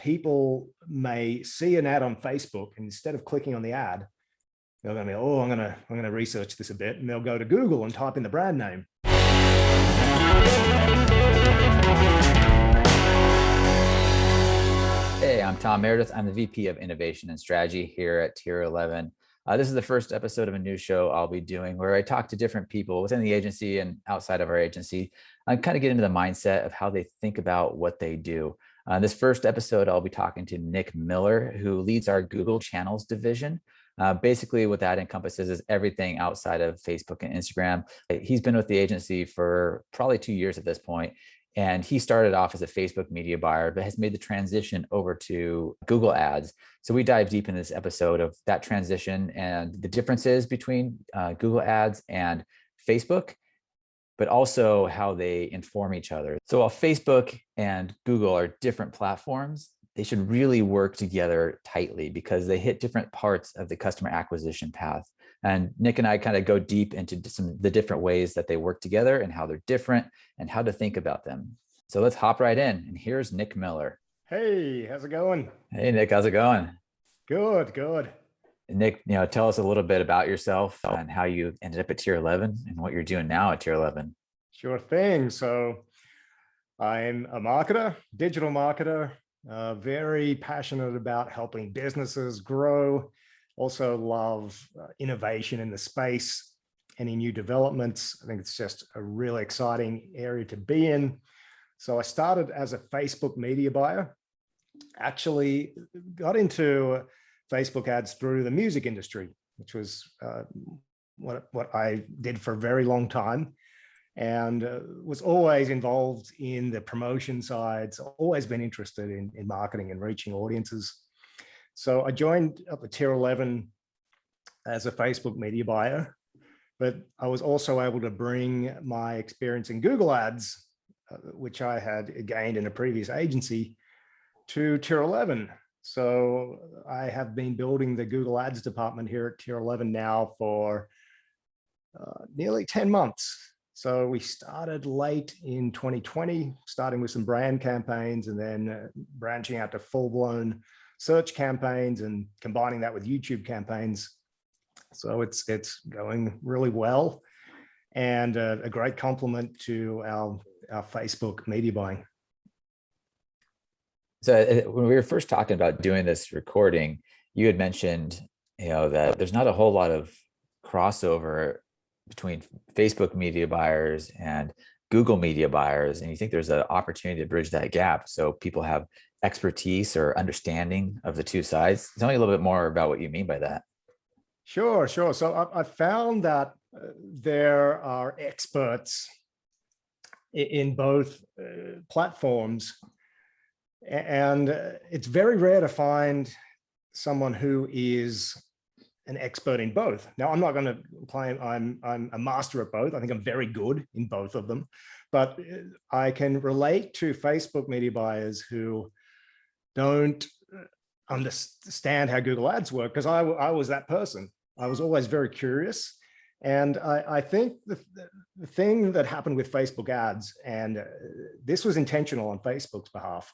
people may see an ad on Facebook, and instead of clicking on the ad, they're going to be, oh, I'm going to research this a bit, and they'll go to Google and type in the brand name. Hey, I'm Tom Meredith. I'm the VP of Innovation and Strategy here at Tier 11. This is the first episode of a new show I'll be doing where I talk to different people within the agency and outside of our agency. I kind of get into the mindset of how they think about what they do. This first episode, I'll be talking to Nick Miller, who leads our Google Channels division. Basically, what that encompasses is everything outside of Facebook and Instagram. He's been with the agency for probably 2 years at this point. And he started off as a Facebook media buyer, but has made the transition over to Google Ads. So we dive deep in this episode of that transition and the differences between Google Ads and Facebook, but also how they inform each other. So while Facebook and Google are different platforms, they should really work together tightly because they hit different parts of the customer acquisition path. And Nick and I kind of go deep into some of the different ways that they work together and how they're different and how to think about them. So let's hop right in. And here's Nick Miller. Hey, how's it going? Hey, Nick, how's it going? Good. Nick, tell us a little bit about yourself and how you ended up at Tier 11 and what you're doing now at Tier 11. Sure thing. So I'm a marketer, digital marketer, very passionate about helping businesses grow. Also love innovation in the space, any new developments. I think it's just a really exciting area to be in. So I started as a Facebook media buyer, actually got into Facebook ads through the music industry, which was what I did for a very long time, and was always involved in the promotion side. So always been interested in marketing and reaching audiences. So I joined up at Tier 11 as a Facebook media buyer, but I was also able to bring my experience in Google Ads, which I had gained in a previous agency, to Tier 11. So I have been building the Google Ads department here at Tier 11 now for nearly 10 months. So we started late in 2020, starting with some brand campaigns and then branching out to full-blown search campaigns and combining that with YouTube campaigns. So it's going really well, and a great complement to our Facebook media buying. So when we were first talking about doing this recording, you had mentioned, that there's not a whole lot of crossover between Facebook media buyers and Google media buyers, and you think there's an opportunity to bridge that gap so people have expertise or understanding of the two sides. Tell me a little bit more about what you mean by that. Sure. So I found that there are experts in both platforms, and it's very rare to find someone who is an expert in both. Now, I'm not going to claim I'm a master at both. I think I'm very good in both of them, but I can relate to Facebook media buyers who don't understand how Google Ads work, because I was that person. I was always very curious. And I think the thing that happened with Facebook ads, and this was intentional on Facebook's behalf,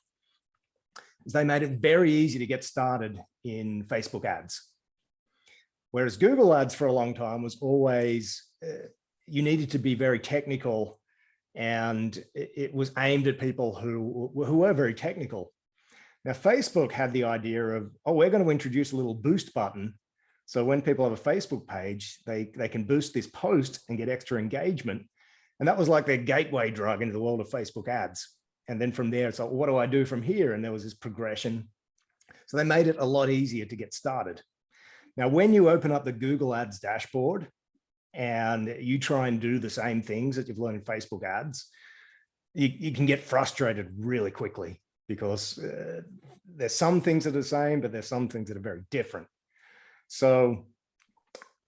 is they made it very easy to get started in Facebook ads. Whereas Google ads for a long time was always, you needed to be very technical, and it was aimed at people who were very technical. Now, Facebook had the idea of, we're going to introduce a little boost button. So when people have a Facebook page, they can boost this post and get extra engagement. And that was like their gateway drug into the world of Facebook ads. And then from there, it's like, what do I do from here? And there was this progression. So they made it a lot easier to get started. Now, when you open up the Google Ads dashboard and you try and do the same things that you've learned in Facebook ads, you can get frustrated really quickly, because there's some things that are the same, but there's some things that are very different. So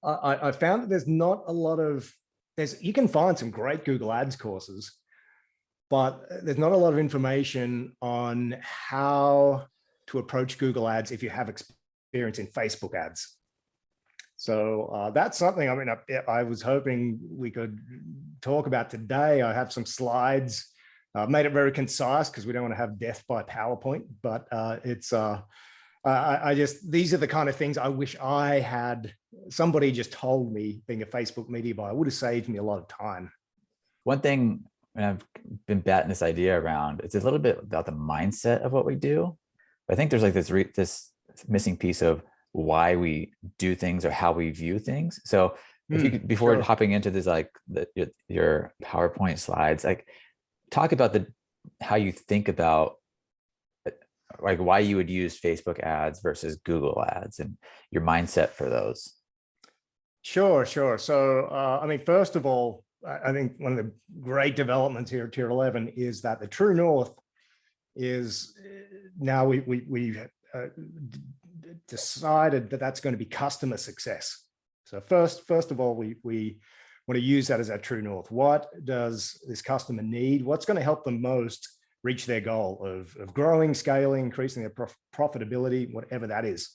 I found that there's not a lot of, you can find some great Google Ads courses, but there's not a lot of information on how to approach Google Ads if you have experience in Facebook ads. So that's something, I mean, I was hoping we could talk about today. I have some slides Made it very concise because we don't want to have death by PowerPoint, but these are the kind of things I wish I had somebody just told me. Being a Facebook media buyer would have saved me a lot of time. One thing, and I've been batting this idea around, it's a little bit about the mindset of what we do. But I think there's like this missing piece of why we do things or how we view things. So if you could, before hopping into this, like your PowerPoint slides, like talk about how you think about like why you would use Facebook ads versus Google ads and your mindset for those. Sure. So, I mean, first of all, I think one of the great developments here at Tier 11 is that the true north is now we decided that that's going to be customer success. So first of all, we want to use that as our true north. What does this customer need? What's going to help them most reach their goal of growing, scaling, increasing their profitability, whatever that is.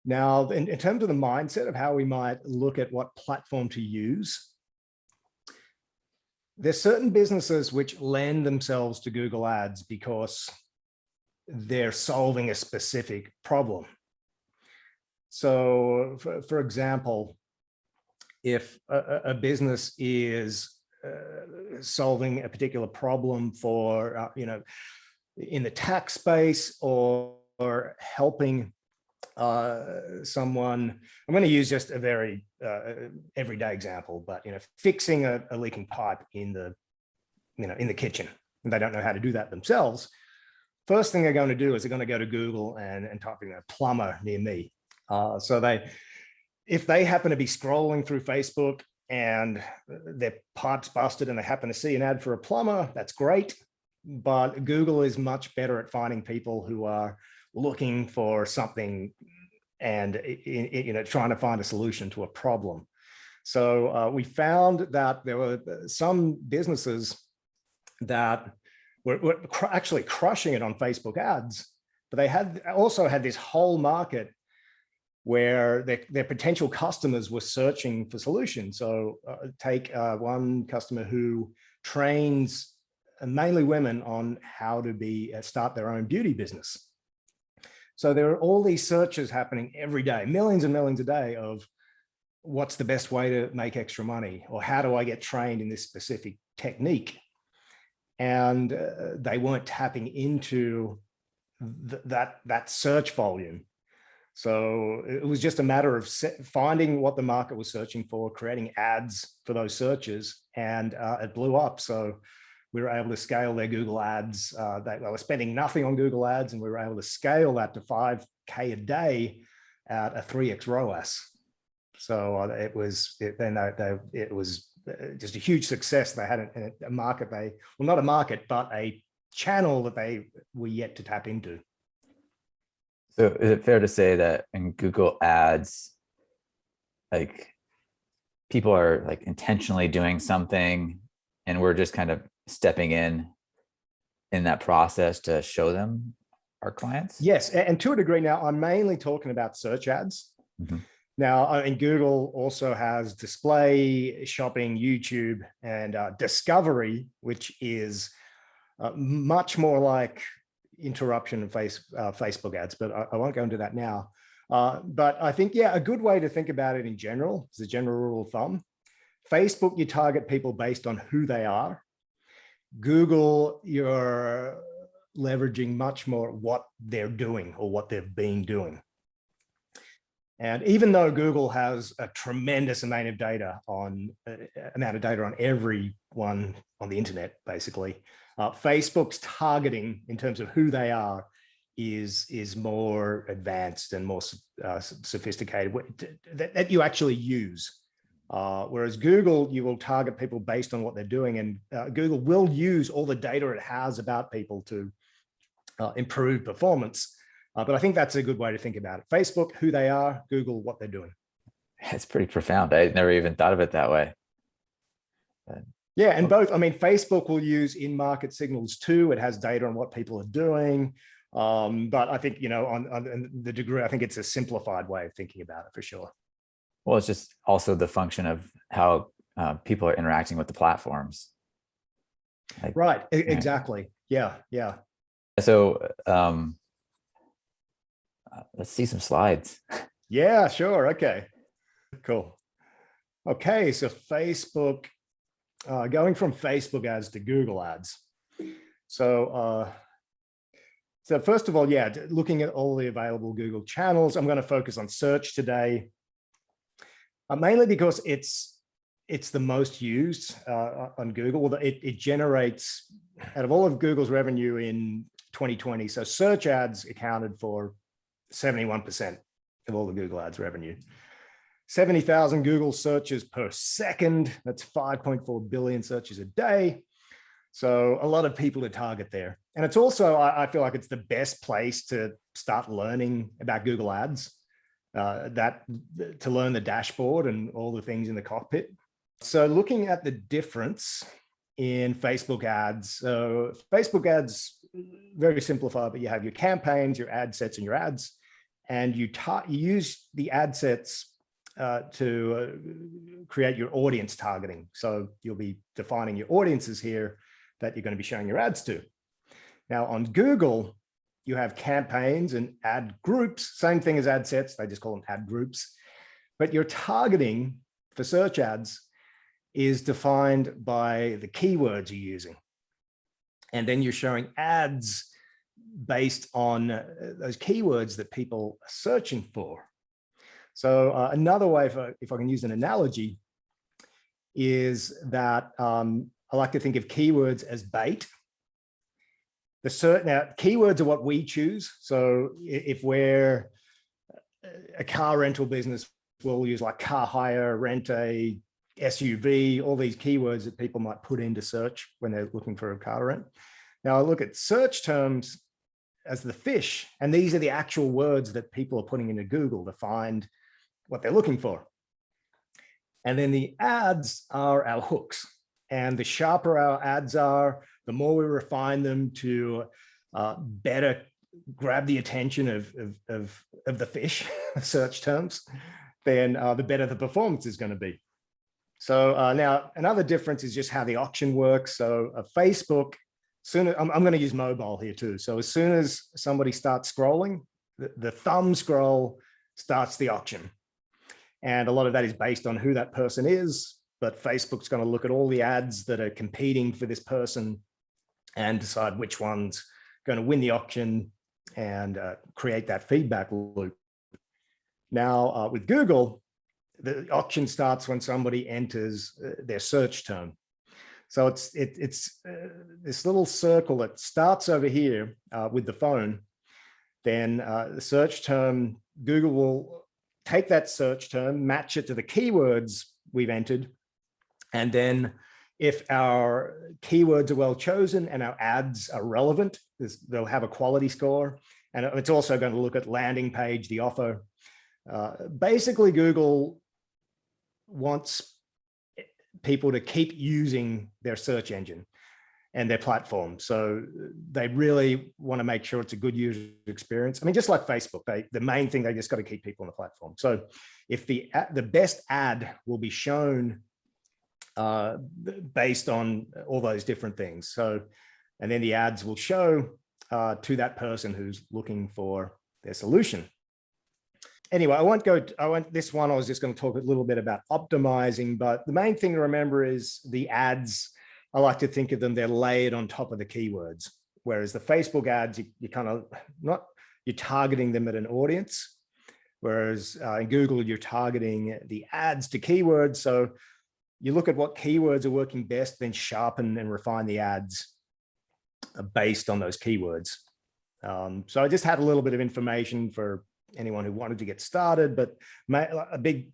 Now, in terms of the mindset of how we might look at what platform to use, there's certain businesses which lend themselves to Google Ads because they're solving a specific problem. So, for example, if a business is solving a particular problem for, in the tax space or helping someone, I'm going to use just a very everyday example, but fixing a leaking pipe in the kitchen, and they don't know how to do that themselves. First thing they're going to do is they're going to go to Google and type in a plumber near me. So if they happen to be scrolling through Facebook and their pipe's busted and they happen to see an ad for a plumber, that's great. But Google is much better at finding people who are looking for something and trying to find a solution to a problem. So we found that there were some businesses that were actually crushing it on Facebook ads, but they also had this whole market where their potential customers were searching for solutions. So take one customer who trains mainly women on how to start their own beauty business. So there are all these searches happening every day, millions and millions a day of what's the best way to make extra money, or how do I get trained in this specific technique? And they weren't tapping into that search volume. So it was just a matter of finding what the market was searching for, creating ads for those searches, and it blew up. So we were able to scale their Google ads. They were spending nothing on Google ads, and we were able to scale that to 5K a day at a 3x ROAS. So it was just a huge success. They had a market, not a market, but a channel that they were yet to tap into. So is it fair to say that in Google ads, like people are like intentionally doing something and we're just kind of stepping in that process to show them our clients? Yes, and to a degree. Now, I'm mainly talking about search ads. Mm-hmm. Now, and Google also has display, shopping, YouTube, and discovery, which is much more like interruption and Facebook ads, but I won't go into that now. But I think, a good way to think about it in general, as a general rule of thumb, Facebook, you target people based on who they are. Google, you're leveraging much more what they're doing or what they've been doing. And even though Google has a tremendous amount of data on everyone on the internet, basically, Facebook's targeting in terms of who they are is more advanced and more sophisticated that you actually use. Whereas Google, you will target people based on what they're doing, and Google will use all the data it has about people to improve performance. But I think that's a good way to think about it. Facebook, who they are; Google, what they're doing. It's pretty profound. I never even thought of it that way. Yeah, and both. I mean, Facebook will use in-market signals too. It has data on what people are doing. But I think, on the degree, I think it's a simplified way of thinking about it for sure. Well, it's just also the function of how people are interacting with the platforms. Right. Right. Exactly. Yeah. Yeah. So let's see some slides. Yeah, sure. Okay, cool. Okay, so Facebook, going from Facebook ads to Google ads. So, so first of all, yeah, looking at all the available Google channels, I'm going to focus on search today, mainly because it's the most used on Google. It generates, out of all of Google's revenue in 2020, so search ads accounted for 71% of all the Google ads revenue. 70,000 Google searches per second. That's 5.4 billion searches a day. So a lot of people to target there. And it's also, I feel like it's the best place to start learning about Google ads, to learn the dashboard and all the things in the cockpit. So looking at the difference in Facebook ads. So Facebook ads, very simplified, but you have your campaigns, your ad sets, and your ads. And you use the ad sets to create your audience targeting. So you'll be defining your audiences here that you're going to be showing your ads to. Now on Google, you have campaigns and ad groups, same thing as ad sets, they just call them ad groups. But your targeting for search ads is defined by the keywords you're using. And then you're showing ads based on those keywords that people are searching for. So another way, if I can use an analogy, is that I like to think of keywords as bait. Now, keywords are what we choose. So if we're a car rental business, we'll use like car hire, rent a SUV, all these keywords that people might put into search when they're looking for a car rent. Now I look at search terms as the fish, and these are the actual words that people are putting into Google to find what they're looking for. And then the ads are our hooks. And the sharper our ads are, the more we refine them to better grab the attention of the fish, search terms, then the better the performance is going to be. So now another difference is just how the auction works. So Facebook, I'm going to use mobile here too. So as soon as somebody starts scrolling, the thumb scroll starts the auction. And a lot of that is based on who that person is, but Facebook's going to look at all the ads that are competing for this person and decide which one's going to win the auction and create that feedback loop. Now with Google, the auction starts when somebody enters their search term. So it's this little circle that starts over here with the phone. Then the search term, Google will take that search term, match it to the keywords we've entered. And then if our keywords are well chosen and our ads are relevant, they'll have a quality score. And it's also going to look at landing page, the offer. Basically, Google wants people to keep using their search engine and their platform. So they really want to make sure it's a good user experience. I mean, just like Facebook, the main thing, they just got to keep people on the platform. So if the best ad will be shown based on all those different things. So, and then the ads will show to that person who's looking for their solution. Anyway, this one, I was just going to talk a little bit about optimizing, but the main thing to remember is the ads, I like to think of them, they're layered on top of the keywords. Whereas the Facebook ads, you kind of you're targeting them at an audience. Whereas in Google, you're targeting the ads to keywords. So you look at what keywords are working best, then sharpen and refine the ads based on those keywords. So I just had a little bit of information for anyone who wanted to get started, but a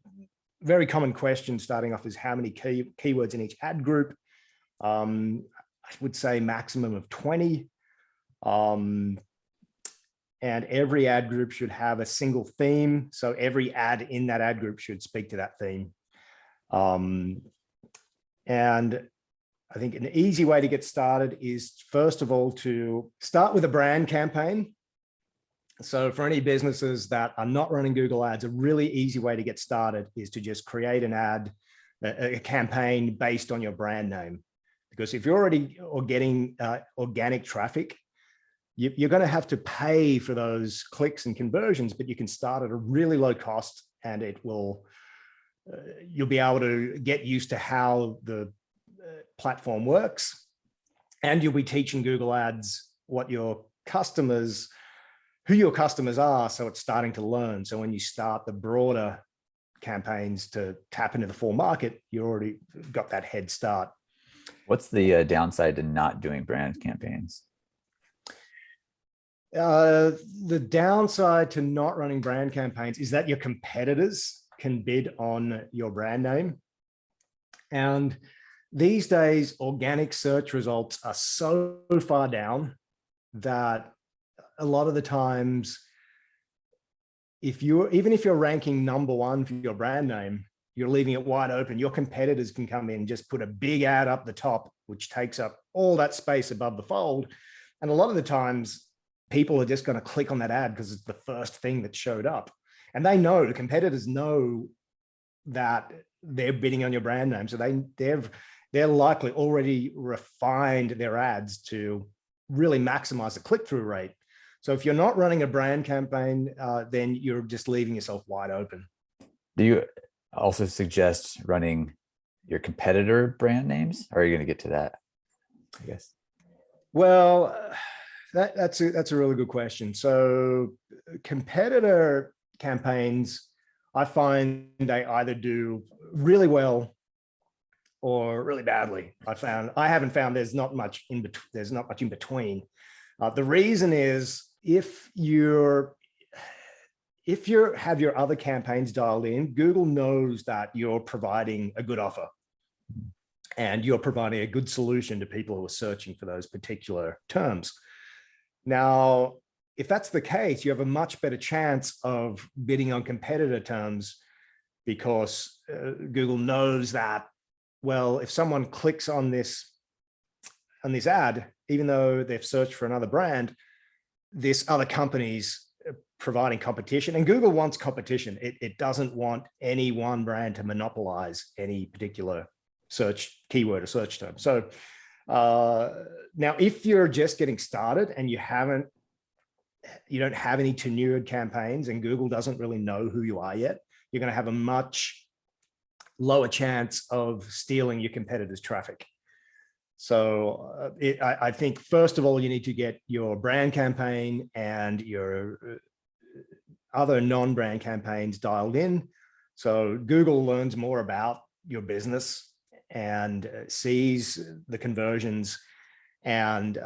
very common question starting off is how many keywords in each ad group? I would say maximum of 20. And every ad group should have a single theme. So every ad in that ad group should speak to that theme. And I think an easy way to get started is, first of all, to start with a brand campaign. So for any businesses that are not running Google ads, a really easy way to get started is to just create an ad, a campaign based on your brand name. because if you're already getting organic traffic, you're going to have to pay for those clicks and conversions, but you can start at a really low cost, and it will, you'll be able to get used to how the platform works, and you'll be teaching Google Ads what your customers, who your customers are. So it's starting to learn. So when you start the broader campaigns to tap into the full market, you already got that head start. What's the downside to not doing brand campaigns? The downside to not running brand campaigns is that your competitors can bid on your brand name. And these days, organic search results are so far down that a lot of the times, even if you're ranking #1 for your brand name, you're leaving it wide open. Your competitors can come in and just put a big ad up the top, which takes up all that space above the fold. And a lot of the times, people are just going to click on that ad because it's the first thing that showed up. And they know, the competitors know that they're bidding on your brand name. So they're likely already refined their ads to really maximize the click-through rate. So if you're not running a brand campaign, then you're just leaving yourself wide open. Do you also suggest running your competitor brand names? Or are you going to get to that, I guess? Well, that's a really good question. So competitor campaigns, I find they either do really well or really badly. I haven't found there's not much in between. The reason is if you have your other campaigns dialed in, Google knows that you're providing a good offer and you're providing a good solution to people who are searching for those particular terms. Now, if that's the case, you have a much better chance of bidding on competitor terms because Google knows that, well, if someone clicks on this ad, even though they've searched for another brand, this other company's providing competition, and Google wants competition. It doesn't want any one brand to monopolize any particular search keyword or search term. So now, if you're just getting started and you don't have any tenured campaigns and Google doesn't really know who you are yet, you're going to have a much lower chance of stealing your competitors' traffic. So I think, first of all, you need to get your brand campaign and your other non-brand campaigns dialed in. So Google learns more about your business and sees the conversions, and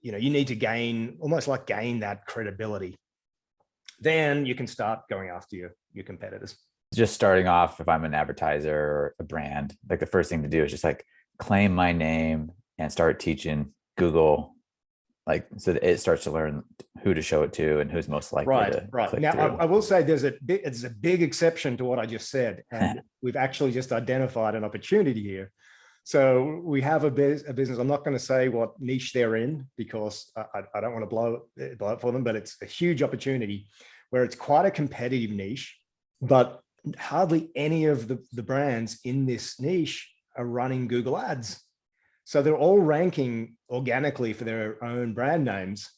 you need to gain that credibility. Then you can start going after your competitors. Just starting off, if I'm an advertiser or a brand, like the first thing to do is just like claim my name and start teaching Google, like, so that it starts to learn who to show it to and who's most likely to click now through. I will say there's a big exception to what I just said, and we've actually just identified an opportunity here. So we have a business. I'm not going to say what niche they're in because I don't want to blow it for them, but it's a huge opportunity where it's quite a competitive niche, but hardly any of the brands in this niche are running Google Ads. So they're all ranking organically for their own brand names.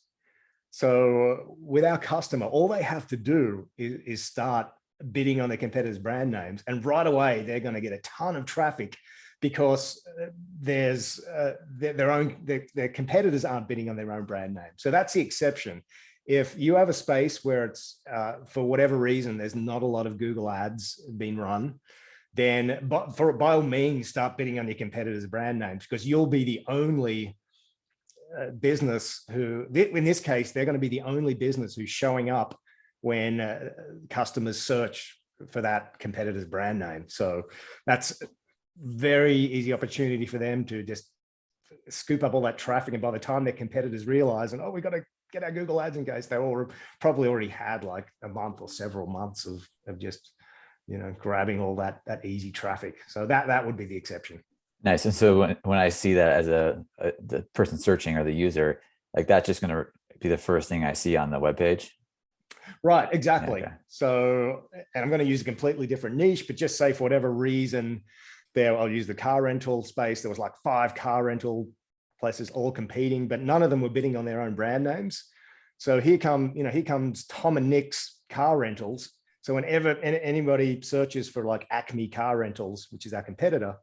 So with our customer, all they have to do is start bidding on their competitors' brand names, and right away they're going to get a ton of traffic because their competitors aren't bidding on their own brand name. So that's the exception. If you have a space where it's for whatever reason there's not a lot of Google Ads being run, then by all means start bidding on your competitors' brand names, because you'll be the only business who, in this case, they're going to be the only business who's showing up when customers search for that competitor's brand name. So that's very easy opportunity for them to just scoop up all that traffic. And by the time their competitors realize, and we got to get our Google Ads in case, they all probably already had like a month or several months of just grabbing all that easy traffic. So that would be the exception. Nice. And so when I see that as the person searching or the user, like that's just going to be the first thing I see on the webpage. Right, exactly. Okay. So, and I'm going to use a completely different niche, but just say for whatever reason, there. I'll use the car rental space. There was like 5 car rental places all competing, but none of them were bidding on their own brand names. So here comes Tom and Nick's car rentals. So whenever anybody searches for like Acme car rentals, which is our competitor,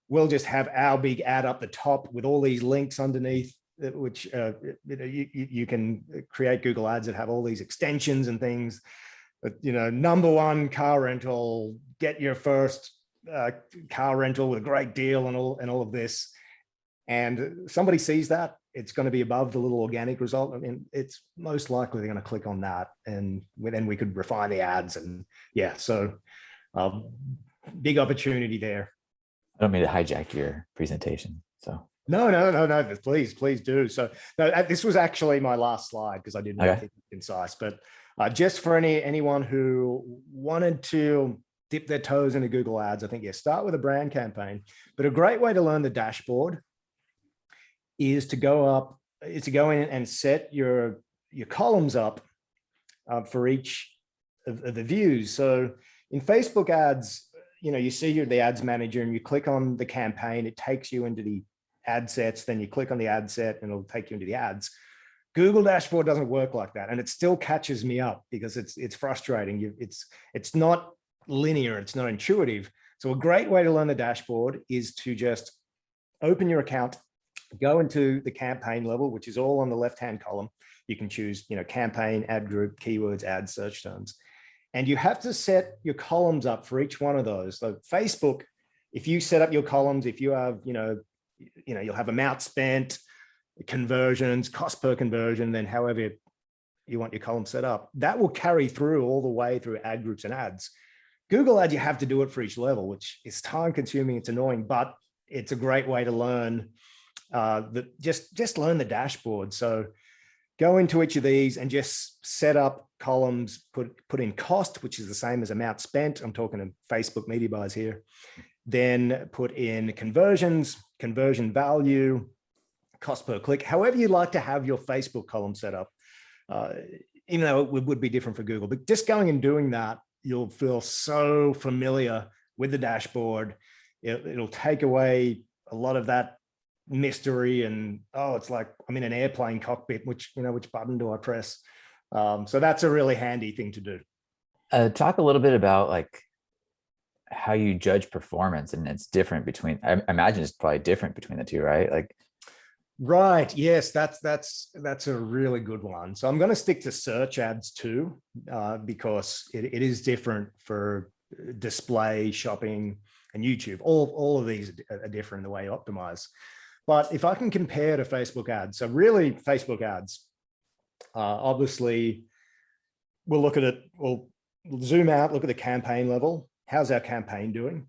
we'll just have our big ad up the top with all these links underneath, which you can create Google ads that have all these extensions and things. But #1 car rental, get your first car rental with a great deal and all of this. And somebody sees that, it's going to be above the little organic result. I mean, it's most likely they're going to click on that, and then we could refine the ads. And yeah, so big opportunity there. I don't mean to hijack your presentation. So no, please do. So no, this was actually my last slide because I didn't want to keep it concise, but just for anyone who wanted to dip their toes into Google ads, I think, start with a brand campaign. But a great way to learn the dashboard is to go in and set your columns up for each of the views. So in Facebook ads, you see the ads manager and you click on the campaign, it takes you into the ad sets, then you click on the ad set and it'll take you into the ads. Google dashboard doesn't work like that. And it still catches me up because it's frustrating. It's not linear, it's not intuitive. So a great way to learn the dashboard is to just open your account, go into the campaign level, which is all on the left-hand column. You can choose, campaign, ad group, keywords, ad search terms. And you have to set your columns up for each one of those. So Facebook, if you set up your columns, if you have, you'll have amount spent, conversions, cost per conversion, then however you want your column set up, that will carry through all the way through ad groups and ads. Google Ads, you have to do it for each level, which is time consuming. It's annoying, but it's a great way to learn just learn the dashboard. So go into each of these and just set up columns, put in cost, which is the same as amount spent. I'm talking to Facebook media buys here. Then put in conversions, conversion value, cost per click, however you like to have your Facebook column set up, even though it would be different for Google. But just going and doing that, you'll feel so familiar with the dashboard. It'll take away a lot of that mystery and it's like I'm in an airplane cockpit, which button do I press? So that's a really handy thing to do. Talk a little bit about like how you judge performance, and it's different between, I imagine it's probably different between the two, right? Like, right. Yes, that's a really good one. So I'm going to stick to search ads too, because it is different for display, shopping, and YouTube. All of these are different in the way you optimize. But if I can compare to Facebook ads, so really Facebook ads, obviously we'll look at it, we'll zoom out, look at the campaign level. How's our campaign doing?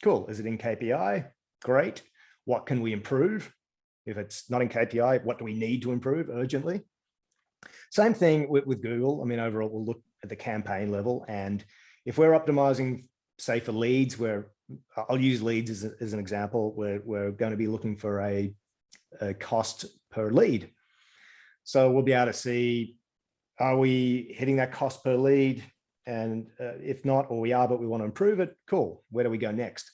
Cool. Is it in KPI? Great. What can we improve? If it's not in KPI, what do we need to improve urgently? Same thing with Google. I mean, overall, we'll look at the campaign level. And if we're optimizing, say, for leads, where I'll use leads as an example, where we're going to be looking for a cost per lead. So we'll be able to see, are we hitting that cost per lead? And if not, or we are, but we want to improve it, cool. Where do we go next?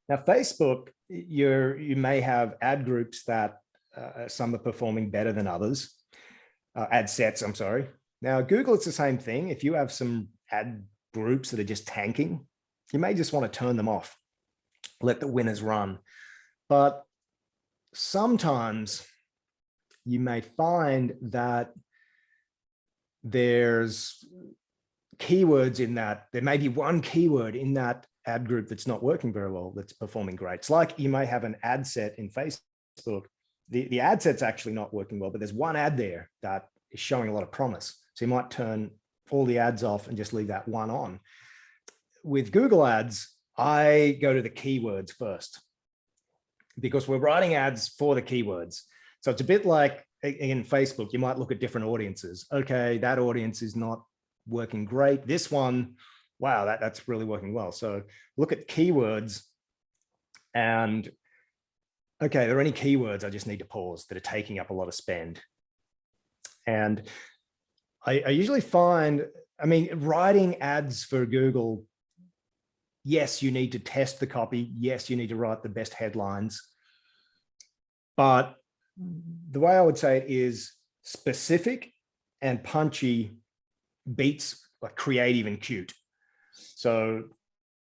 Now, Facebook, you may have ad groups that some are performing better than others. Ad sets, I'm sorry. Now, Google, it's the same thing. If you have some ad groups that are just tanking, you may just want to turn them off, let the winners run. But sometimes you may find that there's keywords in that, there may be one keyword in that ad group that's not working very well, that's performing great. It's like you may have an ad set in Facebook. The ad set's actually not working well, but there's one ad there that is showing a lot of promise. So you might turn all the ads off and just leave that one on. With Google Ads, I go to the keywords first because we're writing ads for the keywords. So it's a bit like in Facebook, you might look at different audiences. Okay, that audience is not working great. This one, wow, that's really working well. So look at keywords and, okay, are there any keywords I just need to pause that are taking up a lot of spend? And I usually find, I mean, writing ads for Google, yes, you need to test the copy. Yes, you need to write the best headlines. But the way I would say it is specific and punchy beats like creative and cute. So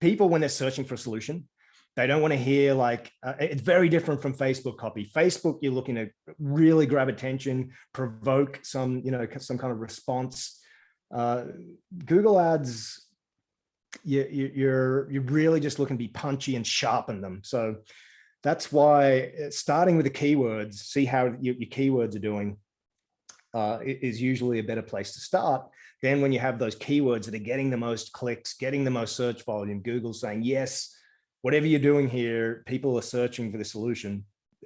people, when they're searching for a solution, they don't want to hear like, it's very different from Facebook copy. Facebook, you're looking to really grab attention, provoke some, some kind of response. Google ads, you're really just looking to be punchy and sharpen them. So that's why starting with the keywords, see how your keywords are doing, is usually a better place to start. Then when you have those keywords that are getting the most clicks, getting the most search volume, Google's saying, yes, whatever you're doing here, people are searching for the solution.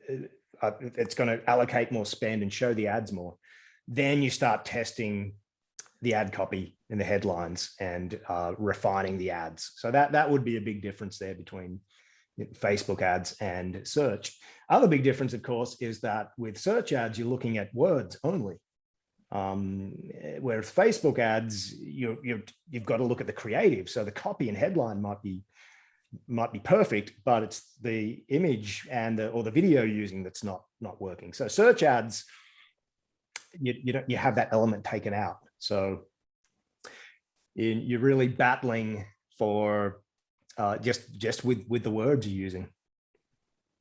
It's going to allocate more spend and show the ads more. Then you start testing the ad copy in the headlines and refining the ads. So that would be a big difference there between Facebook ads and search. Other big difference, of course, is that with search ads, you're looking at words only. Whereas Facebook ads, you've got to look at the creative. So the copy and headline might be perfect, but it's the image and or the video using that's not working. So search ads, you have that element taken out. So you're really battling for just with the words you're using.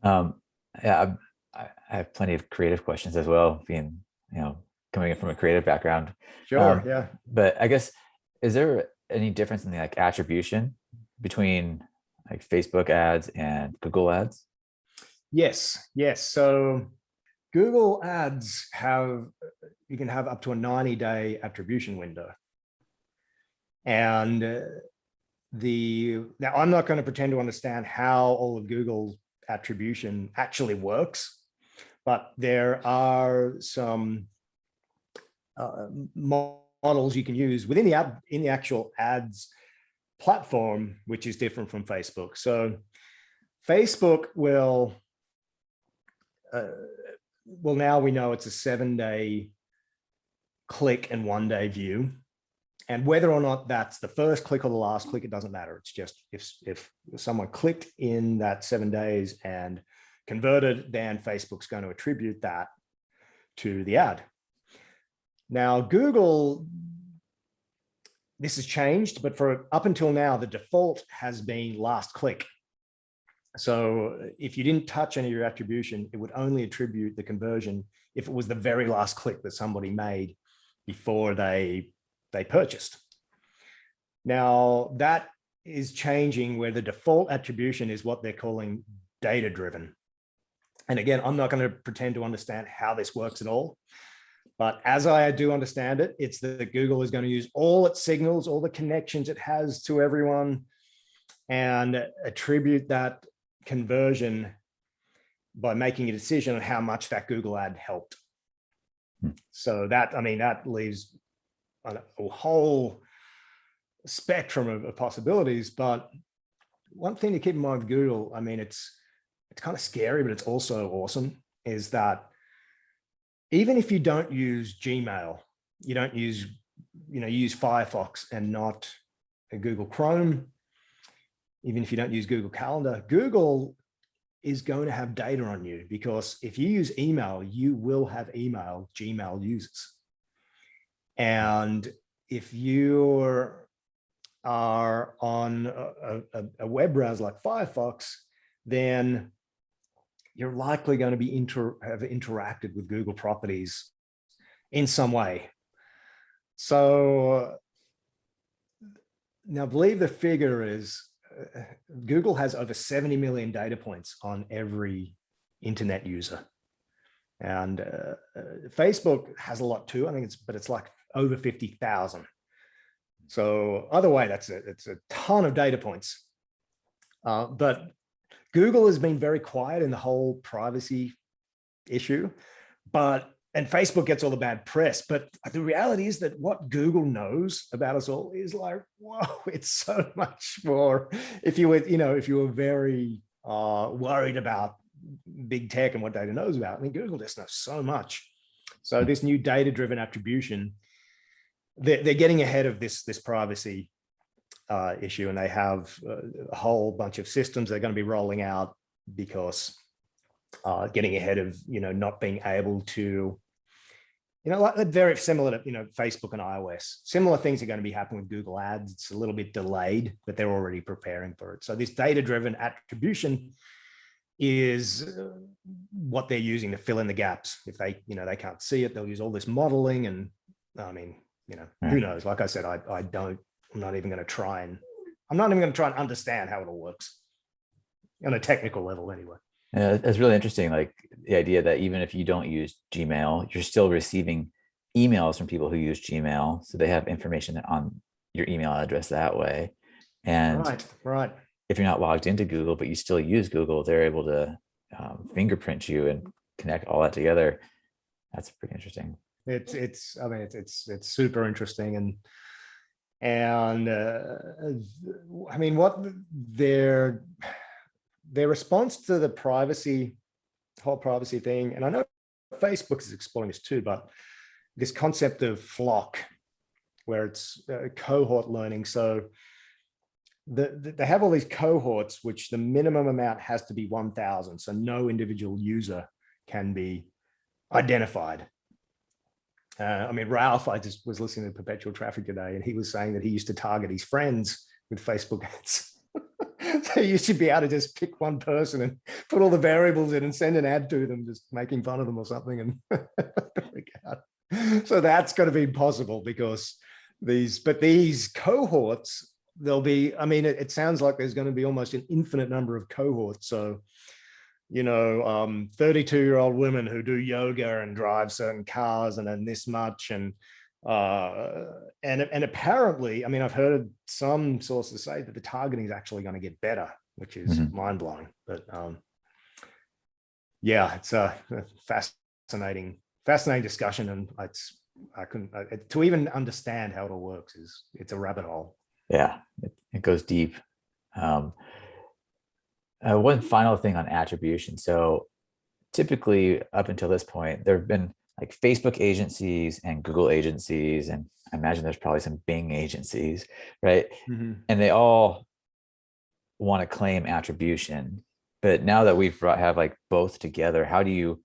Yeah, I have plenty of creative questions as well, being coming in from a creative background. Sure. Yeah. But I guess, is there any difference in the like attribution between like Facebook ads and Google ads? Yes. So Google ads you can have up to a 90-day attribution window. And now I'm not going to pretend to understand how all of Google's attribution actually works, but there are some models you can use within the actual ads platform, which is different from Facebook. So Facebook will now we know it's a 7-day click and 1-day view. And whether or not that's the first click or the last click, it doesn't matter. It's just if someone clicked in that 7 days and converted, then Facebook's going to attribute that to the ad. Now, Google, this has changed, but for up until now, the default has been last click. So if you didn't touch any of your attribution, it would only attribute the conversion if it was the very last click that somebody made before they purchased. Now that is changing, where the default attribution is what they're calling data-driven. And again, I'm not going to pretend to understand how this works at all, but as I do understand it, it's that Google is going to use all its signals, all the connections it has to everyone, and attribute that conversion by making a decision on how much that Google ad helped. So that leaves a whole spectrum of possibilities. But one thing to keep in mind with Google, it's kind of scary, but it's also awesome, is that even if you don't use Gmail, you don't use, you use Firefox and not a Google Chrome, even if you don't use Google Calendar, Google is going to have data on you, because if you use email, you will have email Gmail users. And if you are on a web browser like Firefox, then you're likely going to be have interacted with Google properties in some way. So now, I believe the figure is Google has over 70 million data points on every internet user. And Facebook has a lot too. I think it's like over 50,000. So either way, it's a ton of data points. But Google has been very quiet in the whole privacy issue, and Facebook gets all the bad press. But the reality is that what Google knows about us all is like, whoa, it's so much more. If you were very worried about big tech and what data knows about, Google just knows so much. So this new data-driven attribution, they're getting ahead of this privacy issue, and they have a whole bunch of systems they're going to be rolling out because getting ahead of, not being able to, like very similar to, Facebook and iOS. Similar things are going to be happening with Google Ads. It's a little bit delayed, but they're already preparing for it. So this data-driven attribution is what they're using to fill in the gaps. If they, they can't see it, they'll use all this modeling. And I mean, who knows? Like I said, I'm not even going to try and understand how it all works on a technical level anyway. Yeah, it's really interesting. Like the idea that even if you don't use Gmail, you're still receiving emails from people who use Gmail. So they have information on your email address that way. And right. If you're not logged into Google, but you still use Google, they're able to fingerprint you and connect all that together. That's pretty interesting. It's super interesting. And I mean, what their response to the whole privacy thing, and I know Facebook is exploring this too, but this concept of flock, where it's cohort learning. So they have all these cohorts, which the minimum amount has to be 1,000. So no individual user can be identified. I mean, Ralph, I just was listening to Perpetual Traffic today, and he was saying that he used to target his friends with Facebook ads. So you should be able to just pick one person and put all the variables in and send an ad to them, just making fun of them or something. And so that's going to be impossible because these cohorts, there'll be, I mean, it sounds like there's going to be almost an infinite number of cohorts. So, 32-year-old women who do yoga and drive certain cars and then this much. And apparently, I mean, I've heard some sources say that the targeting is actually going to get better, which is mind blowing. But yeah, it's a fascinating discussion, and to even understand how it all works it's a rabbit hole. Yeah, it goes deep. One final thing on attribution. So typically up until this point, there have been like Facebook agencies and Google agencies, and I imagine there's probably some Bing agencies, right? And they all want to claim attribution. But now that have like both together, how do you,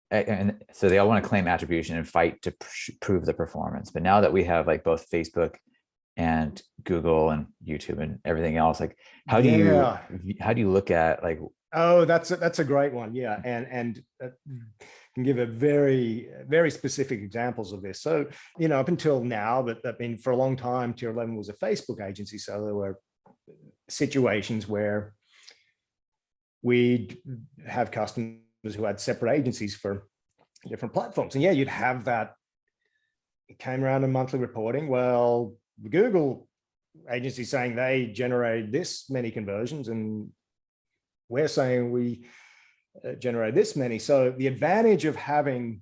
and so they all want to claim attribution and fight to prove the performance. But now that we have like both Facebook and Google and YouTube and everything else, like how do you look at like, oh, that's a great one. Yeah. And can give a very, very specific examples of this. So, up until now, but I mean, for a long time, Tier 11 was a Facebook agency. So there were situations where we'd have customers who had separate agencies for different platforms. And yeah, you'd have that. It came around in monthly reporting. Well, the Google agency saying they generated this many conversions, and we're saying we generate this many. So the advantage of having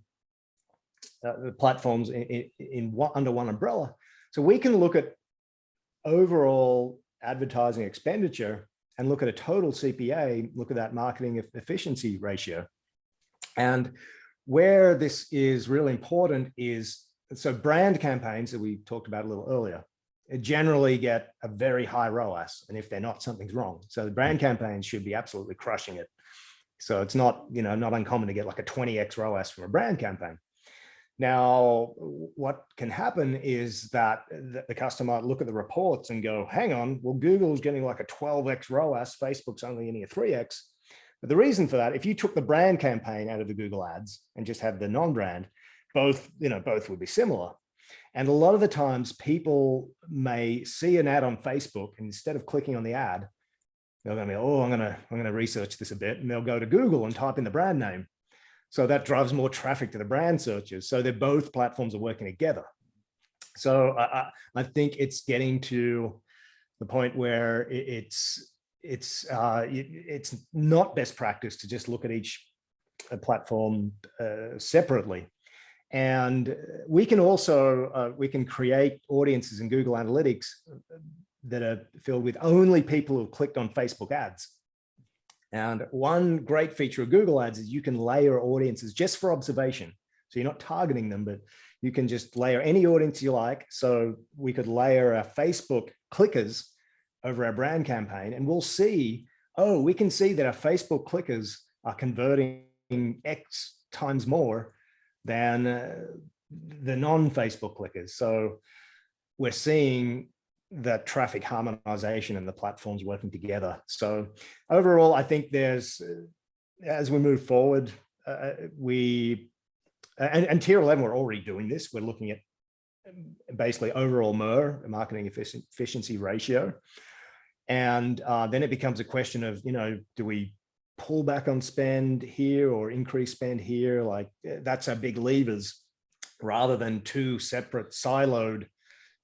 the platforms under one umbrella, so we can look at overall advertising expenditure and look at a total CPA, look at that marketing efficiency ratio. And where this is really important is, so brand campaigns that we talked about a little earlier, generally get a very high ROAS. And if they're not, something's wrong. So the brand campaigns should be absolutely crushing it. So it's not, not uncommon to get like a 20x ROAS from a brand campaign. Now, what can happen is that the customer might look at the reports and go, hang on, well, Google's getting like a 12x ROAS, Facebook's only getting a 3x. But the reason for that, if you took the brand campaign out of the Google ads and just had the non-brand, both would be similar. And a lot of the times people may see an ad on Facebook, and instead of clicking on the ad, they're going to be, oh, I'm going to research this a bit, and they'll go to Google and type in the brand name. So that drives more traffic to the brand searches. So they're both platforms are working together. So I think it's getting to the point where it's not best practice to just look at each platform separately. And we can also, we can create audiences in Google Analytics that are filled with only people who clicked on Facebook ads. And one great feature of Google ads is you can layer audiences just for observation. So you're not targeting them, but you can just layer any audience you like. So we could layer our Facebook clickers over our brand campaign, and we'll see, oh, we can see that our Facebook clickers are converting X times more than the non-Facebook clickers. So we're seeing that traffic harmonization and the platforms working together. So overall, I think there's, as we move forward, and tier 11, we're already doing this. We're looking at basically overall MER, marketing efficiency ratio. And then it becomes a question of, do we pull back on spend here or increase spend here? Like, that's our big levers, rather than two separate siloed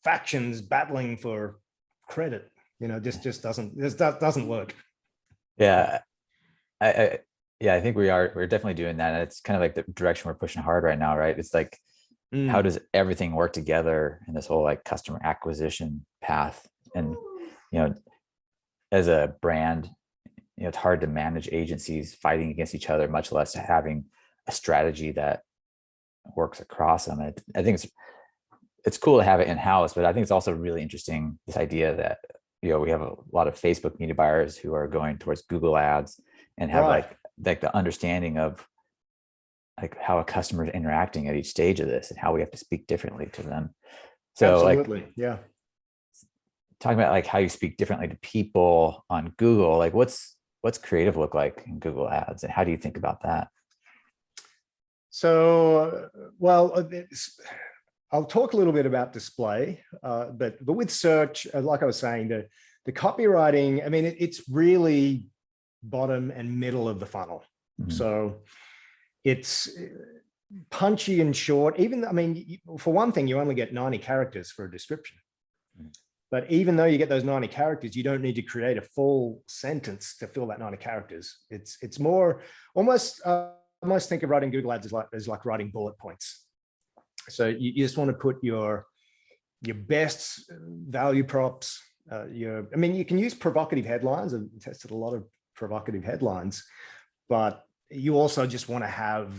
factions battling for credit. Just doesn't work. Yeah. I think we're definitely doing that. And it's kind of like the direction we're pushing hard right now, right? It's like, how does everything work together in this whole like customer acquisition path? And, as a brand, it's hard to manage agencies fighting against each other, much less having a strategy that works across them. And I think it's cool to have it in-house, but I think it's also really interesting, this idea that, we have a lot of Facebook media buyers who are going towards Google ads and have like the understanding of like how a customer is interacting at each stage of this and how we have to speak differently to them. So absolutely, yeah. Talking about like how you speak differently to people on Google, like what's creative look like in Google ads, and how do you think about that? So, well, I'll talk a little bit about display, but with search, like I was saying, the copywriting, I mean, it's really bottom and middle of the funnel. Mm-hmm. So it's punchy and short. For one thing, you only get 90 characters for a description. Mm-hmm. But even though you get those 90 characters, you don't need to create a full sentence to fill that 90 characters. It's more almost think of writing Google ads as like writing bullet points. So you just want to put your best value props. You can use provocative headlines. I've tested a lot of provocative headlines, but you also just want to have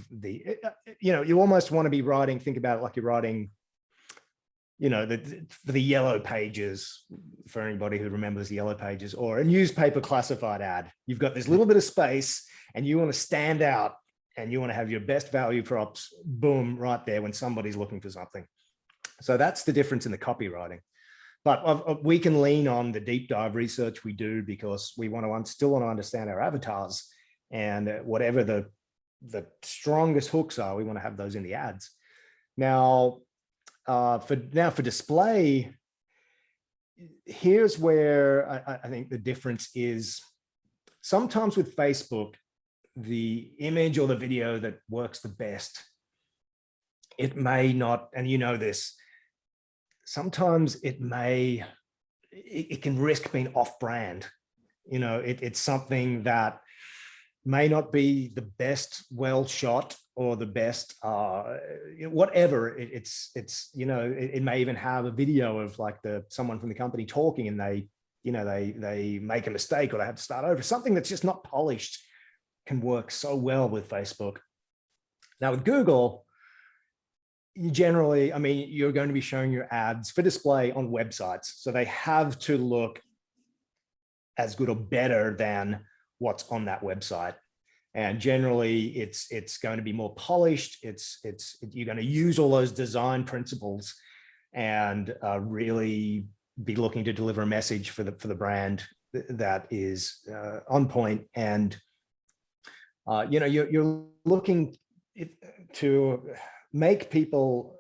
you almost want to be writing, think about it like you're writing, for the yellow pages, for anybody who remembers the yellow pages, or a newspaper classified ad. You've got this little bit of space and you want to stand out and you want to have your best value props, boom, right there when somebody's looking for something. So that's the difference in the copywriting. But we can lean on the deep dive research we do, because we still want to understand our avatars, and whatever the strongest hooks are, we want to have those in the ads. Now, for display, here's where I think the difference is. Sometimes with Facebook, the image or the video that works the best, it may not, and this, sometimes it can risk being off-brand. It's something that may not be the best well shot or the best whatever. It may even have a video of like someone from the company talking, and they make a mistake or they have to start over. Something that's just not polished can work so well with Facebook. Now with Google, generally, you're going to be showing your ads for display on websites, so they have to look as good or better than what's on that website. And generally, it's going to be more polished. You're going to use all those design principles and really be looking to deliver a message for the brand that is on point. And you're looking to make people,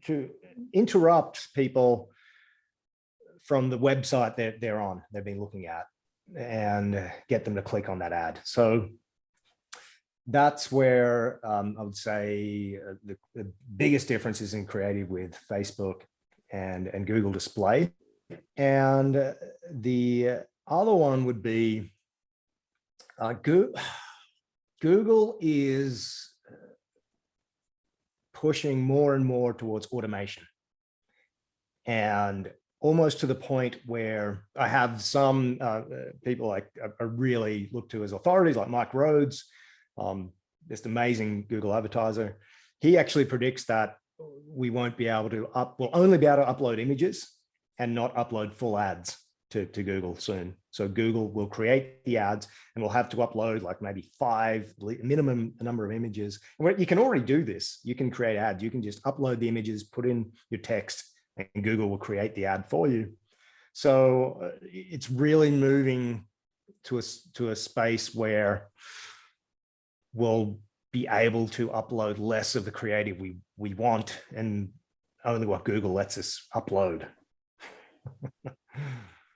to interrupt people from the website that they've been looking at, and get them to click on that ad. So that's where I would say the biggest difference is in creative with Facebook and Google Display. And the other one would be Google is pushing more and more towards automation, and almost to the point where I have some people I really look to as authorities, like Mike Rhodes, this amazing Google advertiser. He actually predicts that we won't be able to we'll only be able to upload images and not upload full ads to Google soon. So Google will create the ads and we'll have to upload like maybe 5 minimum number of images. And you can already do this. You can create ads. You can just upload the images, put in your text, and Google will create the ad for you. So it's really moving to a space where we'll be able to upload less of the creative we want and only what Google lets us upload.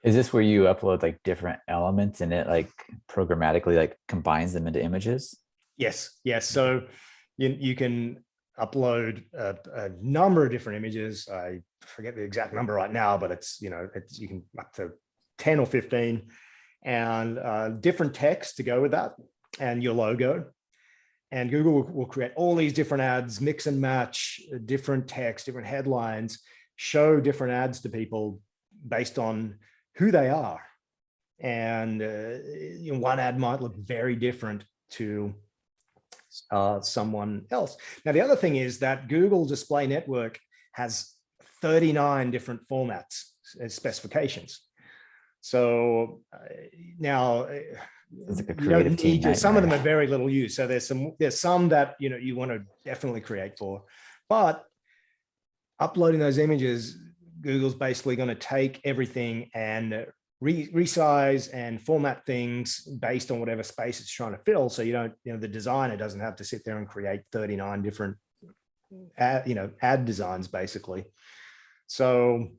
Is this where you upload like different elements and it like programmatically like combines them into images? Yes. So you can upload a number of different images. I forget the exact number right now, but it's you can up to 10 or 15, and different text to go with that, and your logo. And Google will create all these different ads, mix and match different text, different headlines, show different ads to people based on who they are. And one ad might look very different to someone else. Now, the other thing is that Google Display Network has 39 different formats as specifications. So now Like you don't need, some of them are very little used. So there's some that you want to definitely create for, but uploading those images, Google's basically going to take everything and resize and format things based on whatever space it's trying to fill. So the designer doesn't have to sit there and create 39 different ad designs basically. So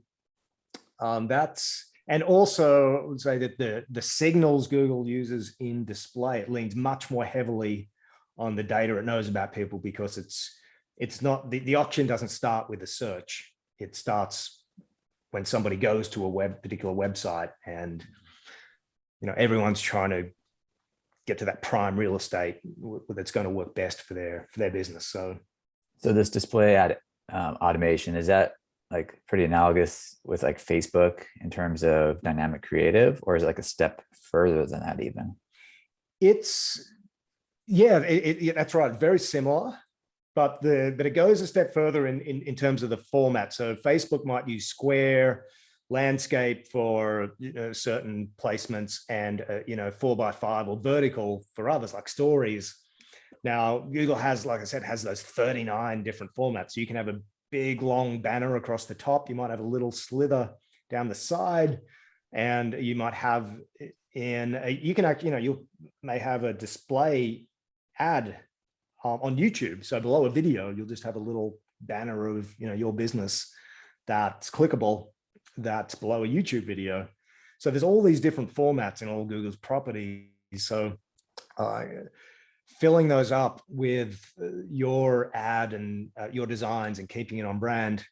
that's, and also I would say that the signals Google uses in display, it leans much more heavily on the data it knows about people, because it's not, the auction doesn't start with a search. It starts when somebody goes to a particular website, and everyone's trying to get to that prime real estate that's going to work best for their business. So this display ad automation, is that like pretty analogous with like Facebook in terms of dynamic creative, or is it like a step further than that even? It's, yeah, that's right. Very similar, but it goes a step further in terms of the format. So Facebook might use square, landscape for certain placements, and 4x5 or vertical for others like stories. Now Google has, like I said, has those 39 different formats. So you can have a big long banner across the top. You might have a little down the side, and you might have you may have a display ad on YouTube. So below a video, you'll just have a little banner of your business that's clickable, that's below a YouTube video. So there's all these different formats in all Google's properties. So filling those up with your ad and your designs and keeping it on brand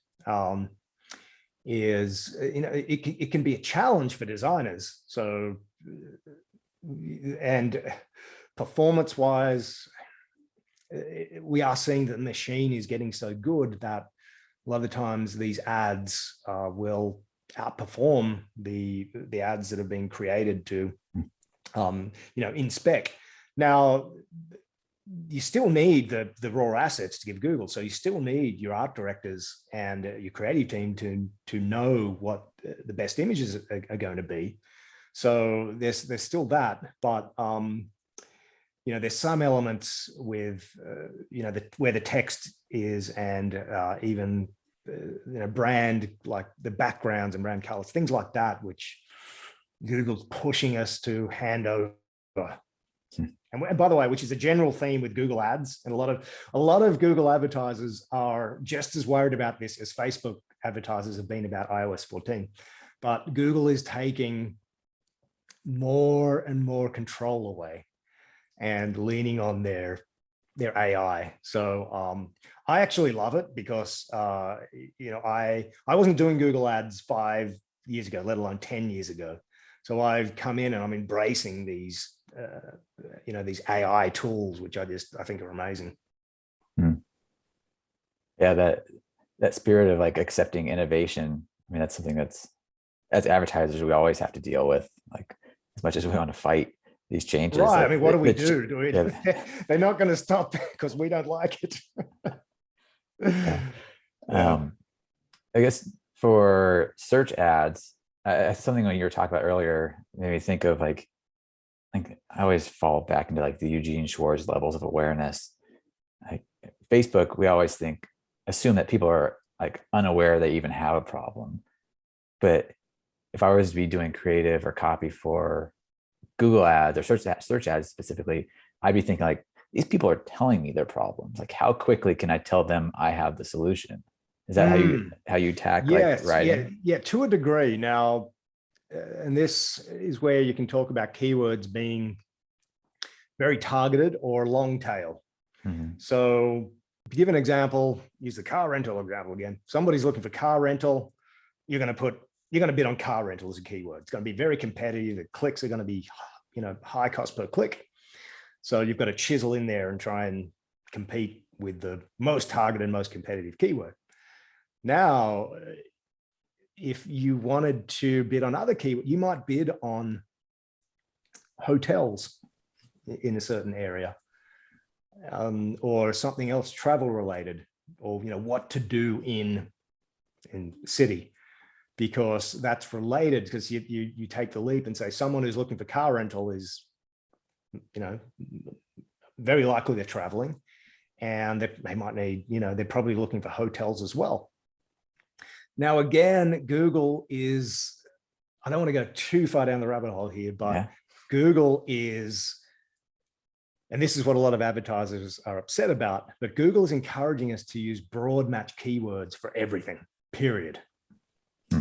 is, it can be a challenge for designers. So, and performance wise, we are seeing that the machine is getting so good that a lot of the times these ads will outperform the ads that have been created to, in spec. Now, you still need the raw assets to give Google. So you still need your art directors and your creative team to know what the best images are going to be. So there's still that, but there's some elements with where the text is, and even brand, like the backgrounds and brand colors, things like that, which Google's pushing us to hand over. And by the way, which is a general theme with Google Ads, and a lot of Google advertisers are just as worried about this as Facebook advertisers have been about iOS 14. But Google is taking more and more control away and leaning on their AI. So I actually love it, because I wasn't doing Google Ads 5 years ago, let alone 10 years ago. So I've come in and I'm embracing these these AI tools, which I think are amazing. Yeah, that spirit of like accepting innovation. I mean, that's something that's, as advertisers, we always have to deal with. Like, as much as we want to fight these changes, right? Like, I mean, what do we do? They're not going to stop because we don't like it. Yeah. Yeah. I guess for search ads, something when you were talking about earlier made me think of like I always fall back into like the Eugene Schwartz levels of awareness. Like Facebook, we always assume that people are like unaware they even have a problem. But if I was to be doing creative or copy for Google ads or search ads specifically, I'd be thinking like, these people are telling me their problems. Like, how quickly can I tell them I have the solution? Is that how you tack like Yes, yeah, writing? yeah, to a degree. Now, and this is where you can talk about keywords being very targeted or long tail. Mhm. So to give an example, use the car rental example again. Somebody's looking for car rental. You're going to bid on car rental as a keyword. It's going to be very competitive. The clicks are going to be, high cost per click. So you've got to chisel in there and try and compete with the most targeted, most competitive keyword. Now, if you wanted to bid on other keywords, you might bid on hotels in a certain area, or something else travel related, or what to do in city, because that's related. Because you take the leap and say someone who's looking for car rental is very likely they're traveling, and they might need, they're probably looking for hotels as well. Now, again, Google is, I don't want to go too far down the rabbit hole here, but yeah. Google is, and this is what a lot of advertisers are upset about, but Google is encouraging us to use broad match keywords for everything, period.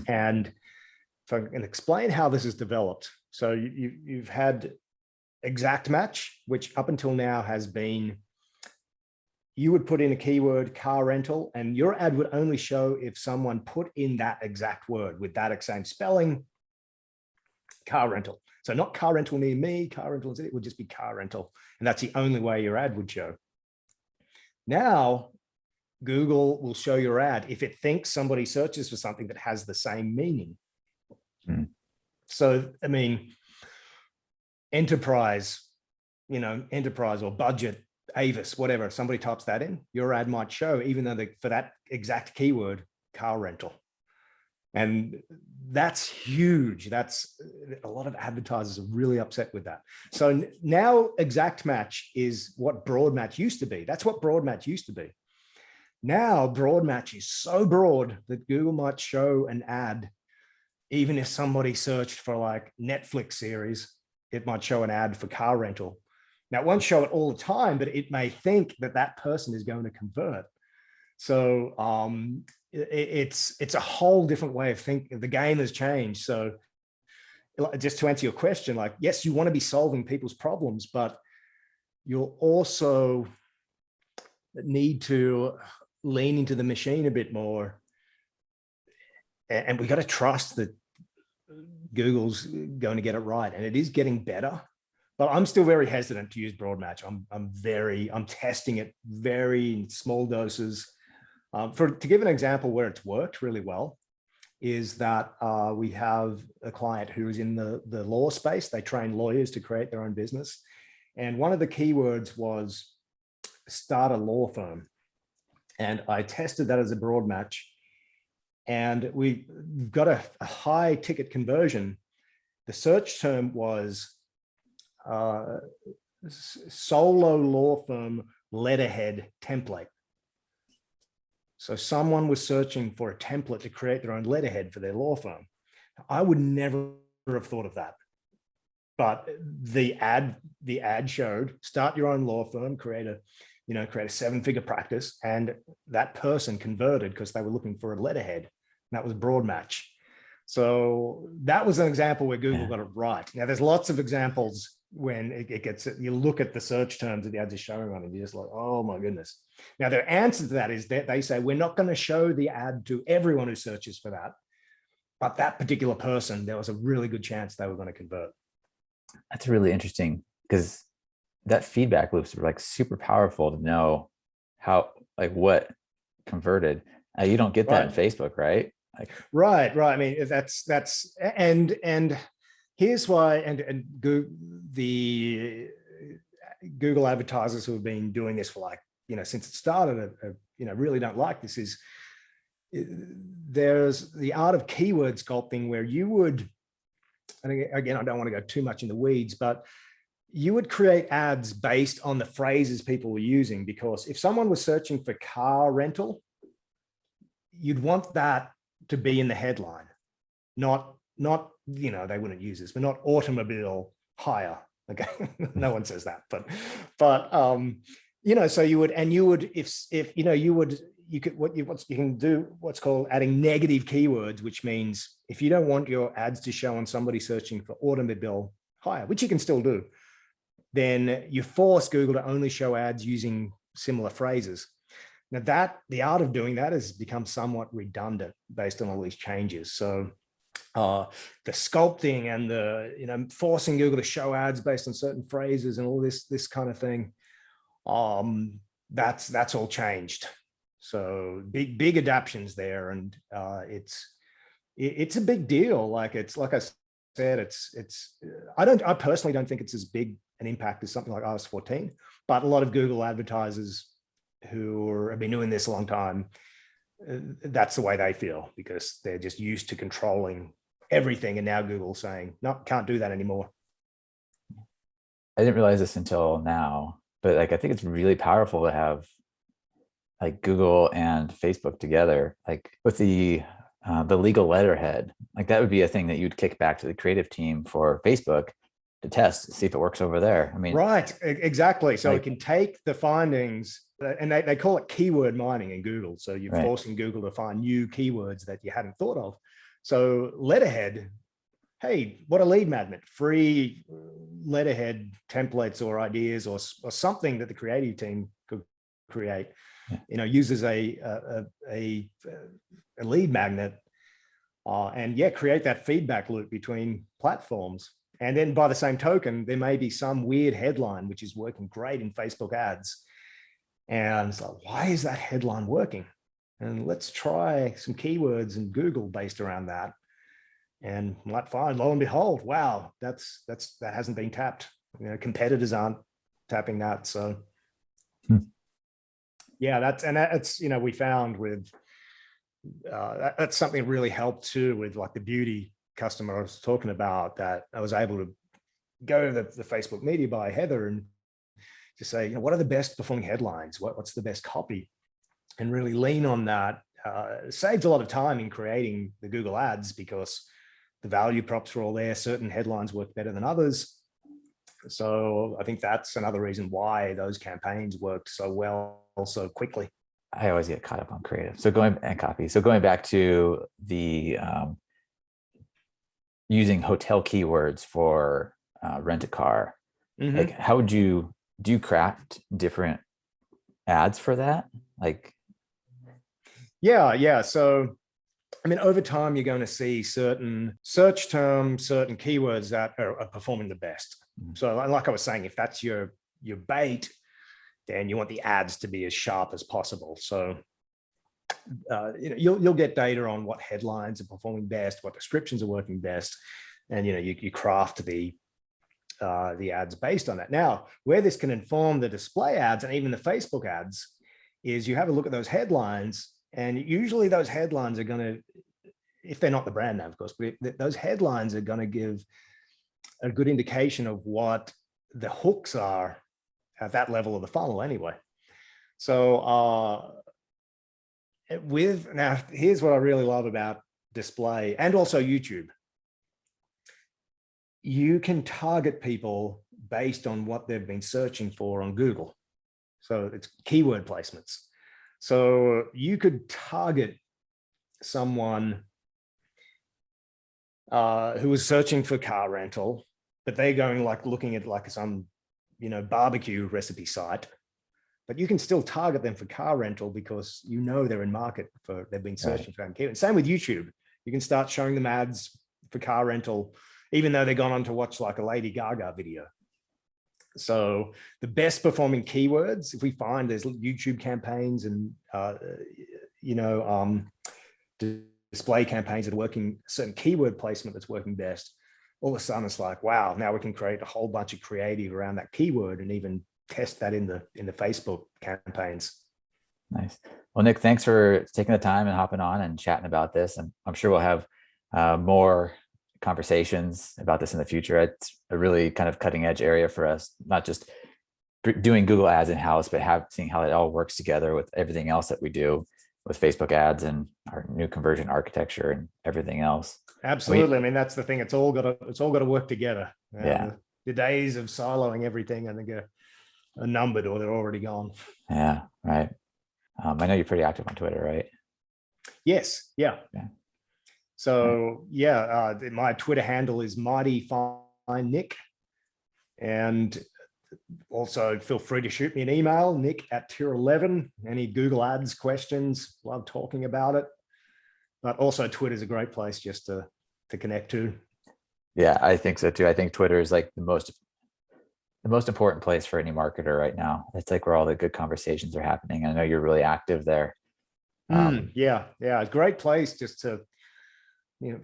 And if I can explain how this is developed. So you've had exact match, which up until now has been, you would put in a keyword car rental and your ad would only show if someone put in that exact word with that same spelling, car rental. So not car rental near me, car rental, it would just be car rental. And that's the only way your ad would show. Now, Google will show your ad if it thinks somebody searches for something that has the same meaning. So, I mean, enterprise or budget, Avis, whatever, if somebody types that in, your ad might show, even though for that exact keyword, car rental. And that's huge. That's a lot of advertisers are really upset with that. So now exact match is what broad match used to be. That's what broad match used to be. Now broad match is so broad that Google might show an ad, even if somebody searched for like Netflix series, it might show an ad for car rental. Now, it won't show it all the time, but it may think that that person is going to convert. So it's a whole different way of thinking. The game has changed. So just to answer your question, like, yes, you want to be solving people's problems, but you'll also need to lean into the machine a bit more. And we got to trust that Google's going to get it right. And it is getting better. But I'm still very hesitant to use broad match. I'm testing it very small doses. To give an example where it's worked really well, is that we have a client who is in the law space. They train lawyers to create their own business. And one of the keywords was start a law firm. And I tested that as a broad match. And we got a high ticket conversion. The search term was solo law firm letterhead template. So someone was searching for a template to create their own letterhead for their law firm. I would never have thought of that. But the ad showed start your own law firm, create a 7-figure practice, and that person converted because they were looking for a letterhead. And that was broad match. So that was an example where Google got it right. Now there's lots of examples when it gets, you look at the search terms that the ads are showing on and you're just like, oh my goodness. Now their answer to that is that they say, we're not going to show the ad to everyone who searches for that, but that particular person, there was a really good chance they were going to convert. That's really interesting because that feedback loops are like super powerful to know how, like what converted. You don't get that in Facebook, right? Like, right. I mean, and here's why, and the Google advertisers who have been doing this for like, since it started, really don't like this, is there's the art of keyword sculpting where you would, and again, I don't want to go too much in the weeds, but you would create ads based on the phrases people were using, because if someone was searching for car rental, you'd want that to be in the headline, not, they wouldn't use this, but not automobile hire. Okay. No one says that, but so you would, you can do what's called adding negative keywords, which means if you don't want your ads to show on somebody searching for automobile hire, which you can still do, then you force Google to only show ads using similar phrases. Now the art of doing that has become somewhat redundant based on all these changes. So the sculpting and the, forcing Google to show ads based on certain phrases and all this kind of thing, that's all changed. So big adaptations there, and it's a big deal. Like I said, I personally don't think it's as big an impact as something like iOS 14, but a lot of Google advertisers who have been doing this a long time, that's the way they feel, because they're just used to controlling everything, and now Google's saying, no, can't do that anymore. I didn't realize this until now, but I think it's really powerful to have Google and Facebook together, with the legal letterhead. That would be a thing that you'd kick back to the creative team for Facebook to test, see if it works over there. Right, exactly. So it can take the findings, and they call it keyword mining in Google. So you're forcing Google to find new keywords that you hadn't thought of. So letterhead, hey, what a lead magnet, free letterhead templates or ideas or something that the creative team could create, uses a lead magnet, and create that feedback loop between platforms. And then by the same token, there may be some weird headline which is working great in Facebook ads. And it's like, why is that headline working? And let's try some keywords in Google based around that. And might find, lo and behold, wow, that hasn't been tapped. Competitors aren't tapping that. So that's we found with that's something that really helped too with the beauty customer I was talking about, that I was able to go to the Facebook media buyer, Heather, and to say, what are the best performing headlines? What's the best copy? And really lean on that. Saved a lot of time in creating the Google ads, because the value props were all there. Certain headlines work better than others. So I think that's another reason why those campaigns worked so well, so quickly. I always get caught up on creative. So going back to the using hotel keywords for rent a car, how would do you craft different ads for that? Yeah. So, over time, you're going to see certain search terms, certain keywords that are performing the best. So like I was saying, if that's your bait, then you want the ads to be as sharp as possible. So you'll get data on what headlines are performing best, what descriptions are working best, and you craft the ads based on that. Now, where this can inform the display ads and even the Facebook ads is you have a look at those headlines, and usually those headlines are going to, if they're not the brand name, of course, but those headlines are going to give a good indication of what the hooks are at that level of the funnel anyway. So now here's what I really love about display and also YouTube. You can target people based on what they've been searching for on Google. So it's keyword placements. So you could target someone who was searching for car rental, but they're going looking at some, barbecue recipe site, but you can still target them for car rental because they're in market for, they've been searching for that keyword. Same with YouTube. You can start showing them ads for car rental, even though they've gone on to watch a Lady Gaga video. So the best performing keywords, if we find there's YouTube campaigns and, display campaigns that are working, certain keyword placement that's working best, all of a sudden it's like, wow, now we can create a whole bunch of creative around that keyword and even test that in the Facebook campaigns. Nice. Well, Nick, thanks for taking the time and hopping on and chatting about this. And I'm sure we'll have more conversations about this in the future. It's a really kind of cutting edge area for us, not just doing Google ads in house, but seeing how it all works together with everything else that we do with Facebook ads and our new conversion architecture and everything else. Absolutely. I mean, that's the thing. It's all got to work together. Yeah. The days of siloing everything, I think, are numbered, or they're already gone. Yeah. Right. I know you're pretty active on Twitter, right? Yes. Yeah. So my Twitter handle is Mighty Fine Nick, and also feel free to shoot me an email, nick@tier11. Any Google Ads questions? Love talking about it. But also Twitter is a great place just to connect to. Yeah, I think so too. I think Twitter is like the most important place for any marketer right now. It's like where all the good conversations are happening. I know you're really active there. Yeah, a great place just to,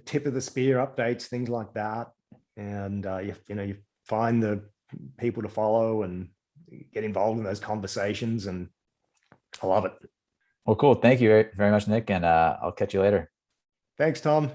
tip of the spear updates, things like that. And you find the people to follow and get involved in those conversations, and I love it. Well, cool. Thank you very much, Nick. And I'll catch you later. Thanks, Tom.